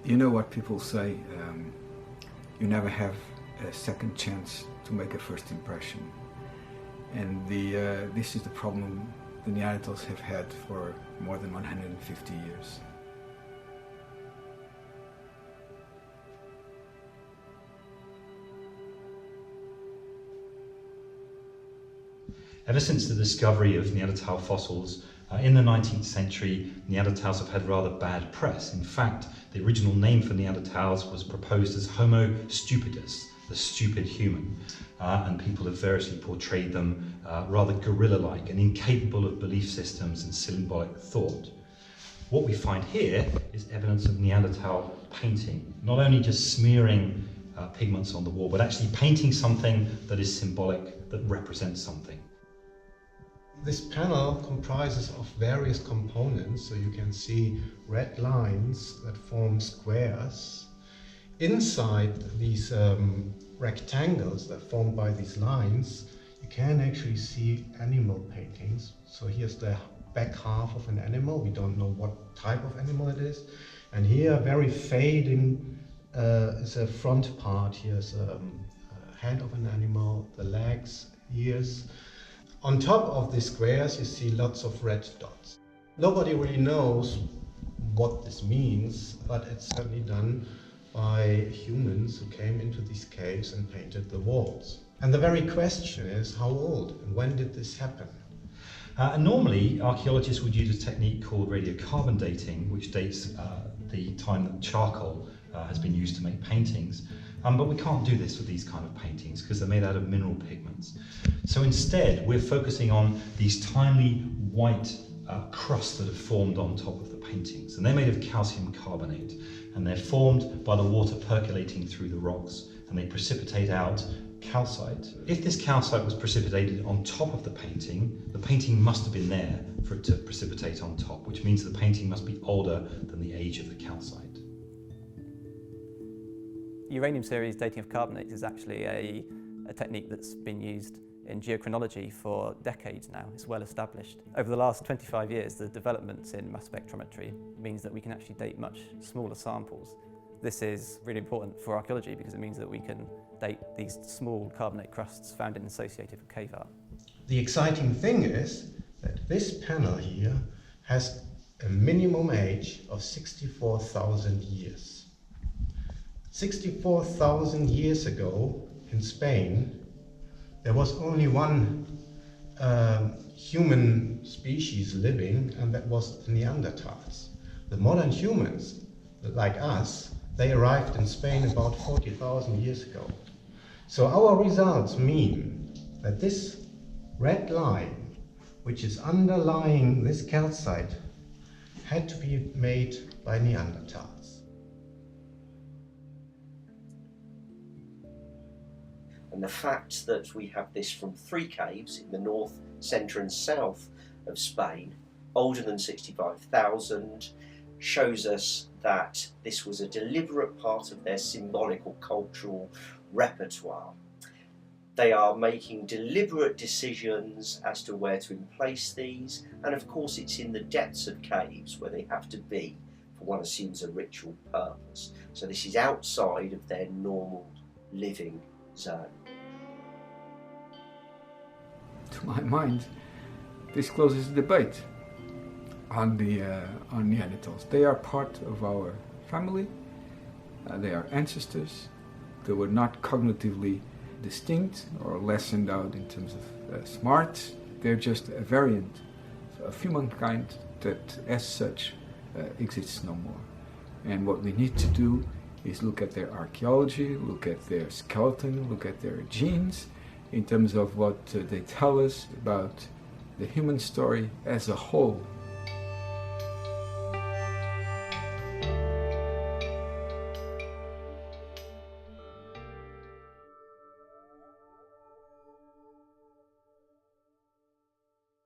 You know what people say, you never have a second chance to make a first impression. And this is the problem the Neanderthals have had for more than 150 years. Ever since the discovery of Neanderthal fossils in the 19th century, Neanderthals have had rather bad press. In fact, the original name for Neanderthals was proposed as Homo stupidus, the stupid human, and people have variously portrayed them rather gorilla-like and incapable of belief systems and symbolic thought. What we find here is evidence of Neanderthal painting, not only just smearing pigments on the wall, but actually painting something that is symbolic, that represents something. This panel comprises of various components, so you can see red lines that form squares. Inside these rectangles that are formed by these lines, you can actually see animal paintings. So here's the back half of an animal. We don't know what type of animal it is. And here, very fading, is a front part. Here's a head of an animal, the legs, ears. On top of the squares, you see lots of red dots. Nobody really knows what this means, but it's certainly done by humans who came into these caves and painted the walls. And the very question is, how old and when did this happen? Normally, archaeologists would use a technique called radiocarbon dating, which dates the time that charcoal has been used to make paintings. But we can't do this with these kind of paintings because they're made out of mineral pigments. So instead, we're focusing on these tiny white crusts that have formed on top of the paintings. And they're made of calcium carbonate. And they're formed by the water percolating through the rocks. And they precipitate out calcite. If this calcite was precipitated on top of the painting must have been there for it to precipitate on top, which means the painting must be older than the age of the calcite. Uranium series dating of carbonates is actually a technique that's been used in geochronology for decades now. It's well established. Over the last 25 years, the developments in mass spectrometry means that we can actually date much smaller samples. This is really important for archaeology because it means that we can date these small carbonate crusts found in associated cave art. The exciting thing is that this panel here has a minimum age of 64,000 years. 64,000 years ago in Spain, there was only one human species living, and that was the Neanderthals. The modern humans, like us, they arrived in Spain about 40,000 years ago. So our results mean that this red line, which is underlying this calcite, had to be made by Neanderthals. And the fact that we have this from 3 caves in the north, centre and south of Spain, older than 65,000, shows us that this was a deliberate part of their symbolic or cultural repertoire. They are making deliberate decisions as to where to emplace these, and of course it's in the depths of caves where they have to be for one assumes a ritual purpose. So this is outside of their normal living zone. To my mind, this closes the debate on Neanderthals. They are part of our family. They are ancestors. They were not cognitively distinct or less endowed in terms of smarts. They're just a variant of humankind that, as such, exists no more. And what we need to do is look at their archaeology, look at their skeleton, look at their genes, in terms of what they tell us about the human story as a whole.